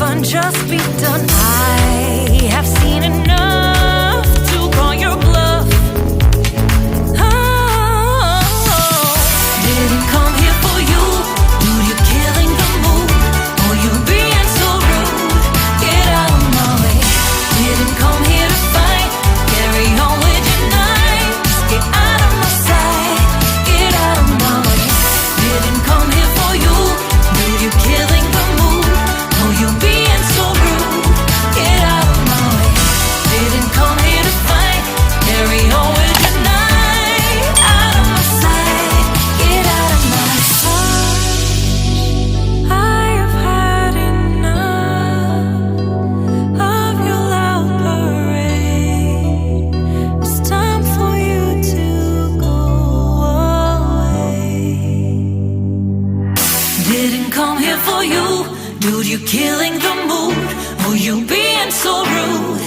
fun just be done. I have seen enough to call your bluff. Oh, didn't come here for you. Dude, you're killing the mood. Oh, you being so rude. Get out of my way. Didn't come here to fight. Carry on with your night. Just get out of my sight. Get out of my way. Didn't come here for you. Dude, you're killing the mood. Oh, you being so rude. Get out of my way. Didn't come here to fight. Carry on with your night. Out of my sight. Get out of my sight. I have had enough of your loud parade. It's time for you to go away. Didn't come here for you. Dude, you're killing the mood. Oh, you being so rude.